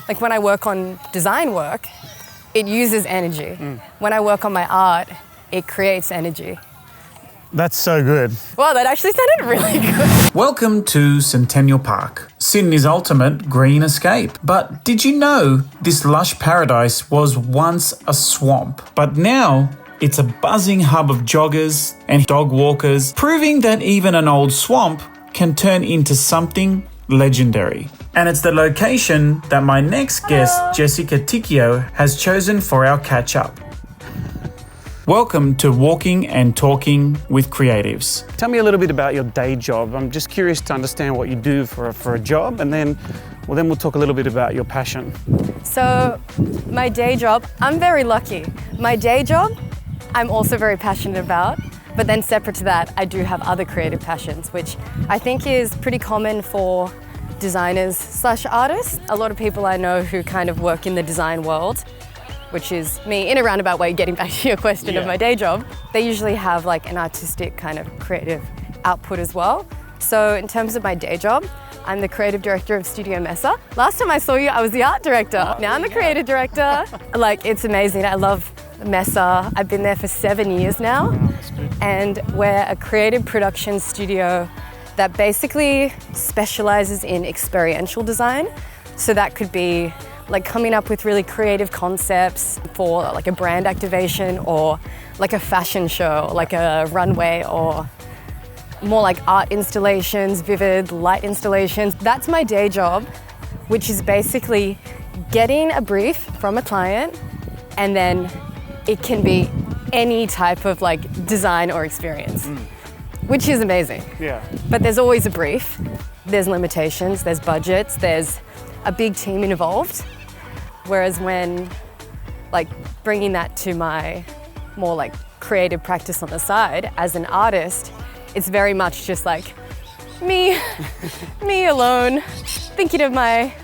Like when I work on design work, it uses energy. When I work on my art, it creates energy. That's so good. Wow, that actually sounded really good. Welcome to Centennial Park, Sydney's ultimate green escape. But did you know this lush paradise was once a swamp? But now it's a buzzing hub of joggers and dog walkers, proving that even an old swamp can turn into something legendary. And it's the location that my next guest, Jessica Ticchio, has chosen for our catch-up. Welcome to Walking and Talking with Creatives. Tell me a little bit about your day job. I'm just curious to understand what you do for a job, and then we'll talk a little bit about your passion. So my day job, I'm very lucky. My day job, I'm also very passionate about, but then separate to that, I do have other creative passions, which I think is pretty common for designers/artists. A lot of people I know who kind of work in the design world, which is me in a roundabout way, getting back to your question of my day job, they usually have like an artistic kind of creative output as well. So in terms of my day job, I'm the creative director of Studio Messa. Last time I saw you, I was the art director. Now I'm the creative director. Like, it's amazing. I love Messa. I've been there for 7 years now. And we're a creative production studio that basically specializes in experiential design. So that could be like coming up with really creative concepts for like a brand activation or like a fashion show, like a runway, or more like art installations, vivid light installations. That's my day job, which is basically getting a brief from a client, and then it can be any type of like design or experience, which is amazing. Yeah. But there's always a brief, there's limitations, there's budgets, there's a big team involved. Whereas when like bringing that to my more like creative practice on the side as an artist, it's very much just like me alone, thinking of my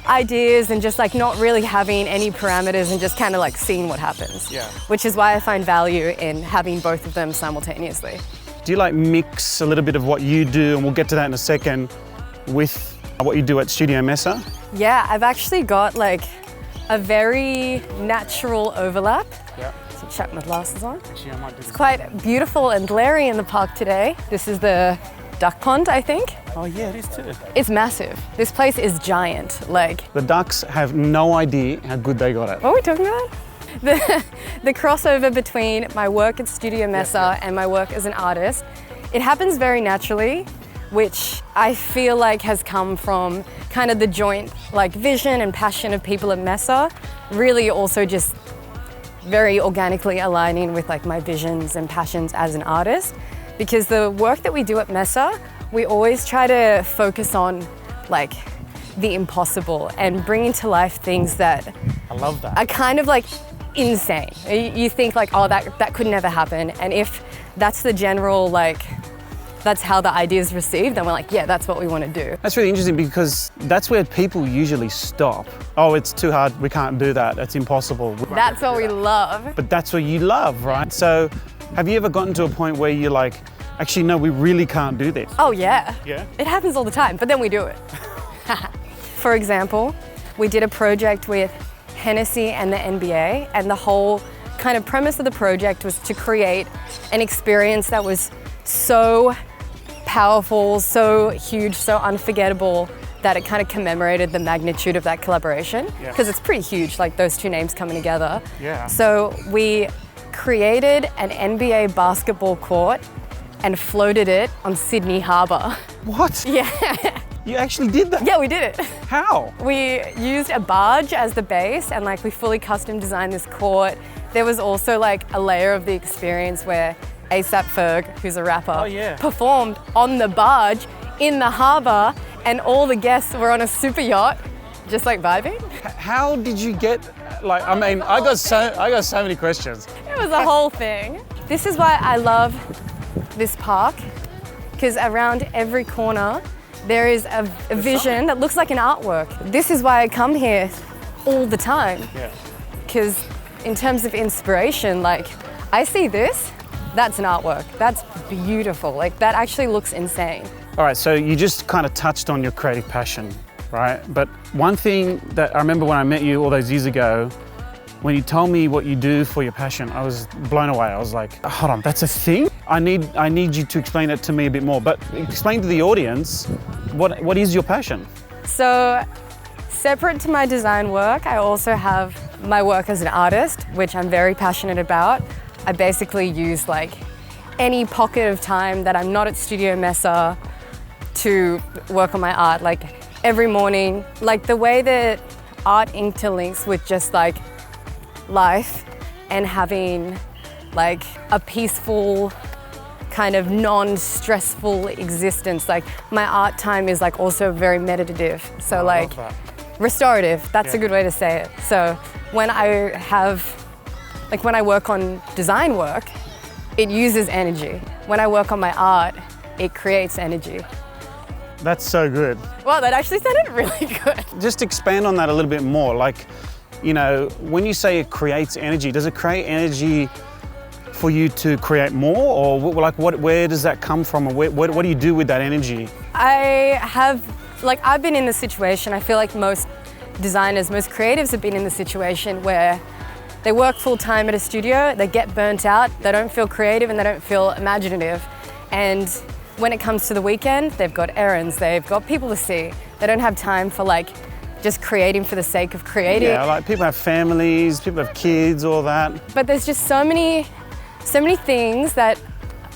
ideas and just like not really having any parameters and just kind of like seeing what happens. Yeah. Which is why I find value in having both of them simultaneously. Do you like mix a little bit of what you do, and we'll get to that in a second, with what you do at Studio Messa? Yeah, I've actually got like a very natural overlap. Yeah. So chuck my glasses on. Actually, I might do It's quite beautiful and glary in the park today. This is the duck pond, I think. Oh yeah, it is too. It's massive. This place is giant. Like, The ducks have no idea how good they got it. what are we talking about? The crossover between my work at Studio Messa and my work as an artist, it happens very naturally, which I feel like has come from kind of the joint like vision and passion of people at Messa, really also just very organically aligning with like my visions and passions as an artist. Because the work that we do at Messa, we always try to focus on like the impossible and bringing to life things that I love that. are kind of like insane. You think like, oh, that could never happen. And if that's the general like, that's how the idea is received, and we're like, yeah, that's what we want to do. That's really interesting, because that's where people usually stop. Oh, it's too hard, we can't do that, it's impossible. That's what we love. But that's what you love, right? So have you ever gotten to a point where you're like, actually, no, we really can't do this? Oh yeah. Yeah? It happens all the time, but then we do it. For example, we did a project with Hennessy and the NBA, and the whole kind of premise of the project was to create an experience that was so powerful, so huge, so unforgettable that it kind of commemorated the magnitude of that collaboration. Because it's pretty huge, like those two names coming together. Yeah. So we created an NBA basketball court and floated it on Sydney Harbour. What? Yeah. You actually did that? Yeah, we did it. How? We used a barge as the base, and like we fully custom designed this court. There was also like a layer of the experience where A$AP Ferg, who's a rapper, performed on the barge in the harbour, and all the guests were on a super yacht, just like vibing. How did you get, like, I mean, I got so many questions. It was a whole thing. This is why I love this park, because around every corner there is a vision that looks like an artwork. This is why I come here all the time, because in terms of inspiration, like, I see this, that's an artwork. That's beautiful. Like, that actually looks insane. All right, so you just kind of touched on your creative passion. right? But one thing that I remember when I met you all those years ago, when you told me what you do for your passion, I was blown away. I was like, hold on, that's a thing? I need you to explain it to me a bit more, but explain to the audience, what is your passion? So, separate to my design work, I also have my work as an artist, which I'm very passionate about. I basically use like any pocket of time that I'm not at Studio Messa to work on my art. Like every morning, like the way that art interlinks with just like life and having like a peaceful kind of non-stressful existence. Like my art time is like also very meditative. So like restorative, that's a good way to say it. So when I work on design work, it uses energy. When I work on my art, it creates energy. That's so good. Wow, that actually sounded really good. Just expand on that a little bit more. Like, you know, when you say it creates energy, does it create energy for you to create more, or like where does that come from, or what do you do with that energy? I've been in the situation, I feel like most designers, most creatives have been in the situation where they work full time at a studio, they get burnt out, they don't feel creative and they don't feel imaginative. And when it comes to the weekend, they've got errands, they've got people to see. They don't have time for like just creating for the sake of creating. Yeah, like people have families, people have kids, all that. But there's just so many things that,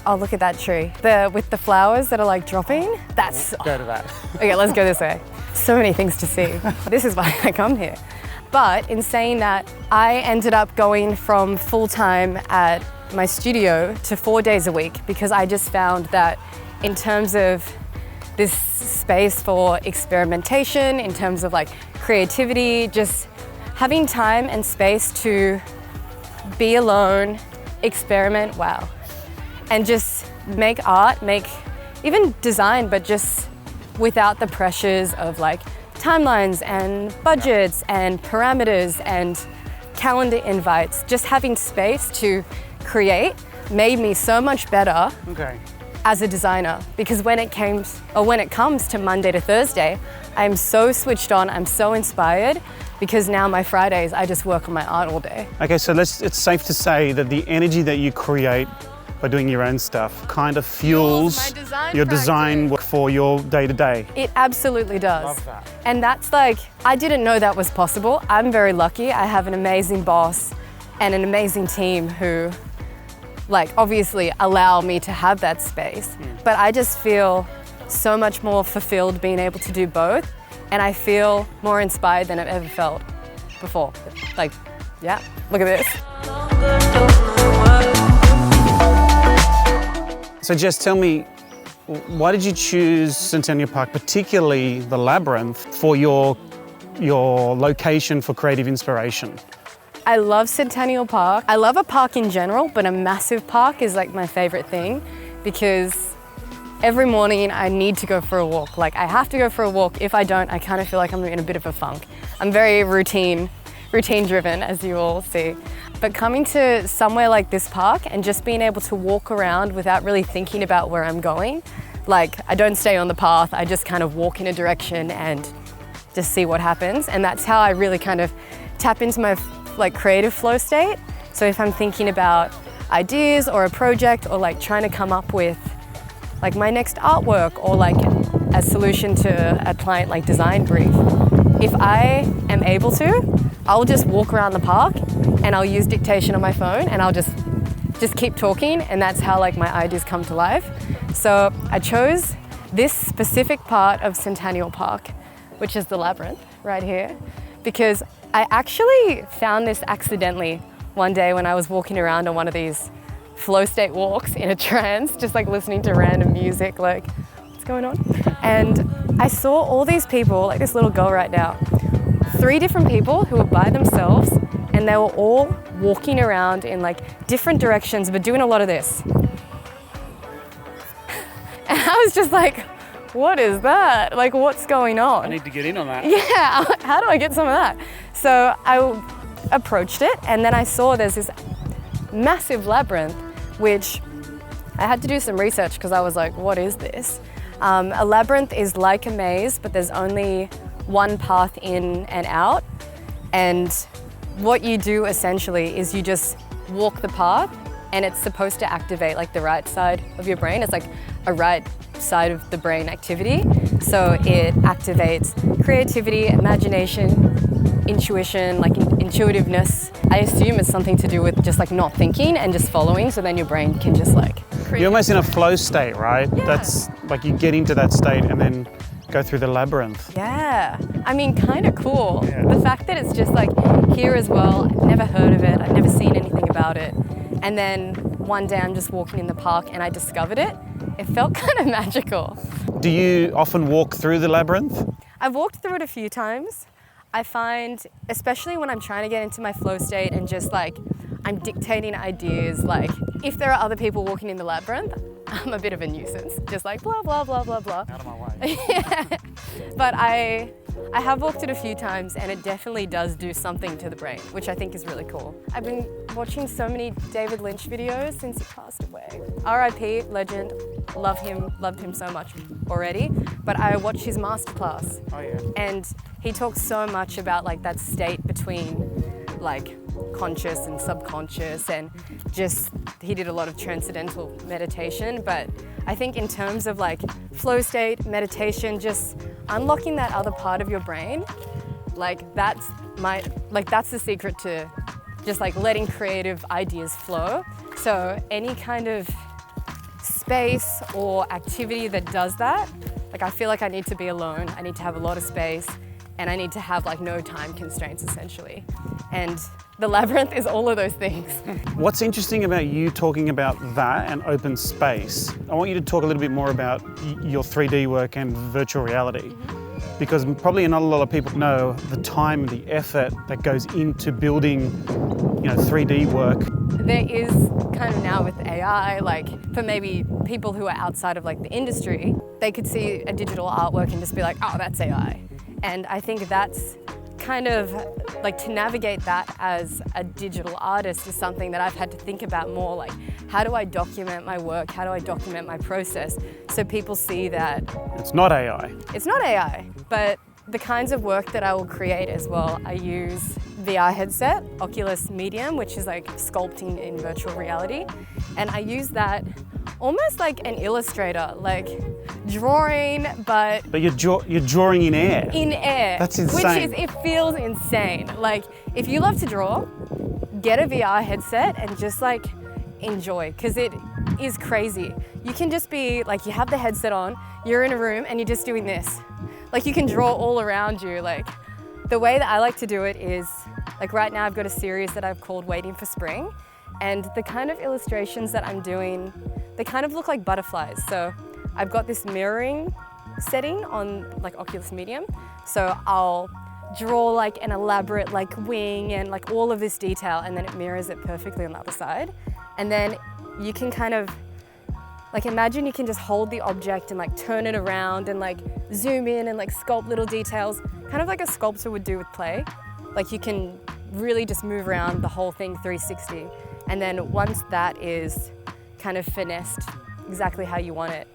oh, look at that tree. With the flowers that are like dropping, Go to that. Okay, let's go this way. So many things to see. This is why I come here. But in saying that, I ended up going from full-time at my studio to 4 days a week because I just found that in terms of this space for experimentation, in terms of like creativity, just having time and space to be alone, experiment, wow. And just make art, make even design, but just without the pressures of like timelines and budgets and parameters and calendar invites. Just having space to create made me so much better as a designer, because when it comes to Monday to Thursday, I'm so switched on, I'm so inspired, because now my Fridays, I just work on my art all day. Okay, so it's safe to say that the energy that you create by doing your own stuff kind of fuels your design work for your day-to-day. It absolutely does. Love that. And that's like, I didn't know that was possible. I'm very lucky. I have an amazing boss and an amazing team who like obviously allow me to have that space. But I just feel so much more fulfilled being able to do both. And I feel more inspired than I've ever felt before. Like, yeah, look at this. So Jess, tell me, why did you choose Centennial Park, particularly the Labyrinth, for your location for creative inspiration? I love Centennial Park. I love a park in general, but a massive park is like my favorite thing, because every morning I need to go for a walk. Like I have to go for a walk. If I don't, I kind of feel like I'm in a bit of a funk. I'm very routine driven, as you all see. But coming to somewhere like this park and just being able to walk around without really thinking about where I'm going, like I don't stay on the path, I just kind of walk in a direction and just see what happens. And that's how I really kind of tap into my like creative flow state. So if I'm thinking about ideas or a project, or like trying to come up with like my next artwork, or like a solution to a client like design brief, if I am able to, I'll just walk around the park and I'll use dictation on my phone and I'll just keep talking, and that's how like my ideas come to life. So I chose this specific part of Centennial Park, which is the Labyrinth right here, because I actually found this accidentally one day when I was walking around on one of these flow state walks in a trance, just like listening to random music, like what's going on? And I saw all these people, like this little girl right now, 3 different people who were by themselves, and they were all walking around in like different directions, but doing a lot of this. And I was just like, what is that? Like, what's going on? I need to get in on that. Yeah, how do I get some of that? So I approached it, and then I saw there's this massive labyrinth, which I had to do some research because I was like, what is this? A labyrinth is like a maze, but there's only one path in and out. And what you do essentially is you just walk the path, and it's supposed to activate like the right side of your brain. It's like a right side of the brain activity. So it activates creativity, imagination, intuition, like intuitiveness. I assume it's something to do with just like not thinking and just following, so then your brain can just like create. You're almost in a flow state, right? Yeah. That's like you get into that state and then go through the labyrinth. Yeah, I mean, kind of cool. Yeah. The fact that it's just like here as well, I've never heard of it, I've never seen anything about it. And then one day I'm just walking in the park and I discovered it. It felt kind of magical. Do you often walk through the labyrinth? I've walked through it a few times. I find, especially when I'm trying to get into my flow state and just like, I'm dictating ideas, like if there are other people walking in the labyrinth, I'm a bit of a nuisance. Just like blah, blah, blah, blah, blah. Out of my way. Yeah. But I have walked it a few times and it definitely does do something to the brain, which I think is really cool. I've been watching so many David Lynch videos since he passed away. R.I.P. legend, loved him so much already. But I watched his masterclass. Oh yeah. And he talks so much about like that state between like conscious and subconscious, and just he did a lot of transcendental meditation. But I think in terms of like flow state, meditation, just unlocking that other part of your brain, like that's the secret to just like letting creative ideas flow. So any kind of space or activity that does that, like I feel like I need to be alone, I need to have a lot of space, and I need to have like no time constraints essentially. And the labyrinth is all of those things. What's interesting about you talking about that and open space, I want you to talk a little bit more about your 3D work and virtual reality. Because probably not a lot of people know the time, the effort that goes into building, 3D work. There is kind of now with AI, like for maybe people who are outside of like the industry, they could see a digital artwork and just be like, oh, that's AI. And I think that's kind of like to navigate that as a digital artist is something that I've had to think about more, like how do I document my work, how do I document my process so people see that It's not AI. it's not AI, but the kinds of work that I will create as well, I use VR headset, Oculus Medium, which is like sculpting in virtual reality, and I use that almost like an illustrator, like drawing, but you're drawing in air. in air. That's insane. It feels insane. Like if you love to draw, get a VR headset and just like enjoy, because it is crazy. You can just be like, you have the headset on, you're in a room and you're just doing this. Like you can draw all around you. Like the way that I like to do it is, like right now I've got a series that I've called Waiting for Spring, and the kind of illustrations that I'm doing, they kind of look like butterflies. So I've got this mirroring setting on like Oculus Medium. So I'll draw like an elaborate like wing and like all of this detail, and then it mirrors it perfectly on the other side. And then you can kind of like imagine you can just hold the object and like turn it around and like zoom in and like sculpt little details, kind of like a sculptor would do with clay. Like you can really just move around the whole thing 360. And then once that is kind of finessed exactly how you want it,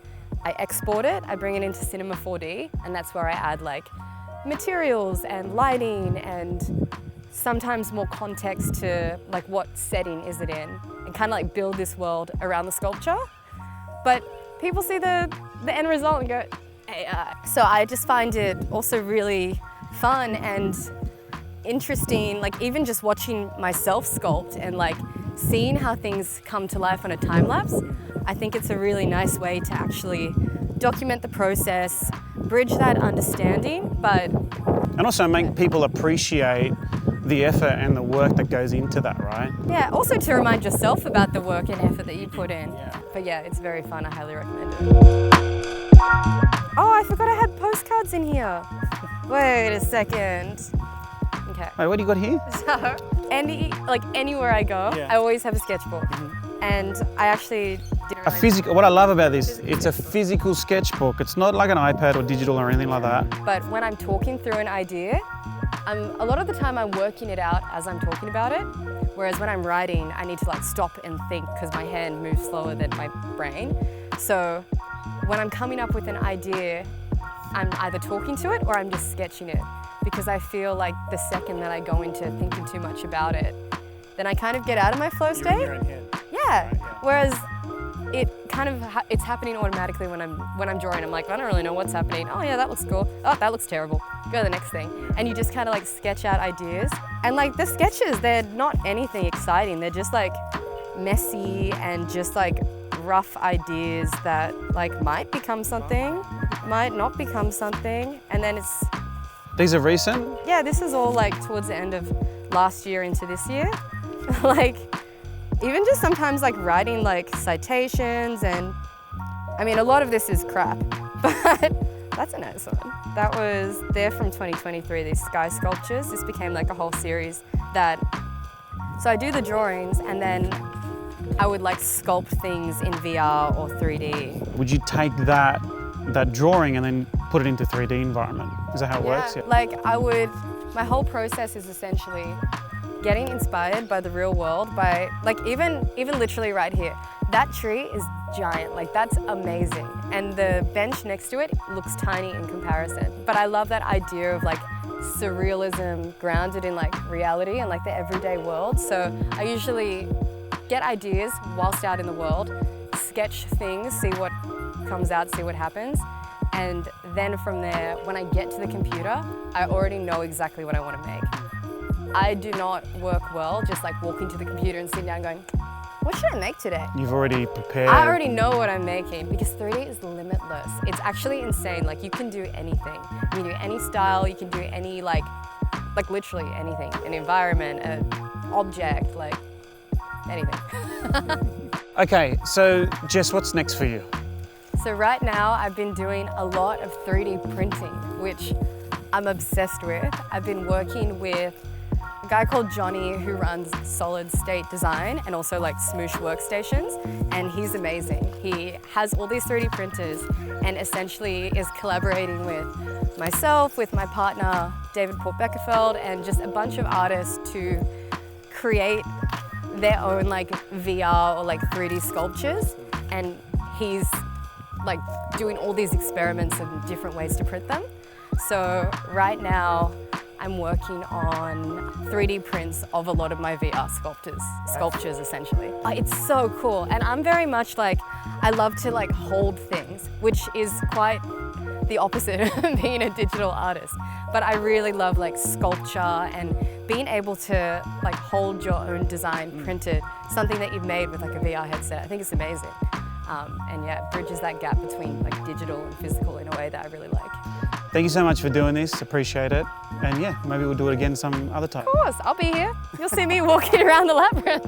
I export it, I bring it into Cinema 4D, and that's where I add like materials and lighting and sometimes more context to like what setting is it in, and kind of like build this world around the sculpture. But people see the end result and go, AI. So I just find it also really fun and interesting, like even just watching myself sculpt and like seeing how things come to life on a time lapse. I think it's a really nice way to actually document the process, bridge that understanding, but... And also make people appreciate the effort and the work that goes into that, right? Yeah, also to remind yourself about the work and effort that you put in. Yeah. But yeah, it's very fun, I highly recommend it. Oh, I forgot I had postcards in here. Wait a second. Okay. Wait, what do you got here? So, anywhere I go, Yeah. I always have a sketchbook. And I actually did A physical, what I love about this, it's a physical sketchbook. It's not like an iPad or digital or anything like that. But when I'm talking through an idea, a lot of the time I'm working it out as I'm talking about it. Whereas when I'm writing, I need to like stop and think because my hand moves slower than my brain. So when I'm coming up with an idea, I'm either talking to it or I'm just sketching it, because I feel like the second that I go into thinking too much about it, then I kind of get out of my flow state. You're in your own head. Yeah. Whereas it kind of it's happening automatically when I'm drawing. I'm like, I don't really know what's happening. Oh yeah, that looks cool. Oh, that looks terrible. Go to the next thing. And you just kind of like sketch out ideas. And like the sketches, they're not anything exciting. They're just like messy and just like rough ideas that like might become something, might not become something. And then it's... These are recent? Yeah, this is all like towards the end of last year into this year. Like, even just sometimes like writing like citations, and I mean, a lot of this is crap, but that's a nice one. That was, they're from 2023, these sky sculptures. This became like a whole series that, so I do the drawings and then I would like sculpt things in VR or 3D. Would you take that drawing and then put it into 3D environment? Is that how it works? Yeah. Like my whole process is essentially getting inspired by the real world, by like even literally right here. That tree is giant, like that's amazing. And the bench next to it looks tiny in comparison. But I love that idea of like surrealism grounded in like reality and like the everyday world. So I usually get ideas whilst out in the world, sketch things, see what comes out, see what happens. And then from there, when I get to the computer, I already know exactly what I want to make. I do not work well just like walking to the computer and sitting down going, what should I make today? You've already prepared. I already know what I'm making, because 3D is limitless. It's actually insane. Like you can do anything. You can do any style, you can do any like literally anything. An environment, an object, like anything. Okay, so Jess, what's next for you? So right now I've been doing a lot of 3D printing, which I'm obsessed with. I've been working with a guy called Johnny who runs Solid State Design and also like Smoosh Workstations, and he's amazing. He has all these 3D printers and essentially is collaborating with myself, with my partner David Port-Beckerfeld, and just a bunch of artists to create their own like VR or like 3D sculptures. And he's like doing all these experiments and different ways to print them. So right now I'm working on 3D prints of a lot of my VR sculptures essentially. It's so cool, and I'm very much like, I love to like hold things, which is quite the opposite of being a digital artist. But I really love like sculpture and being able to like hold your own design printed, something that you've made with like a VR headset. I think it's amazing. And yeah, it bridges that gap between like digital and physical in a way that I really like. Thank you so much for doing this, appreciate it. And yeah, maybe we'll do it again some other time. Of course, I'll be here. You'll see me walking around the labyrinth.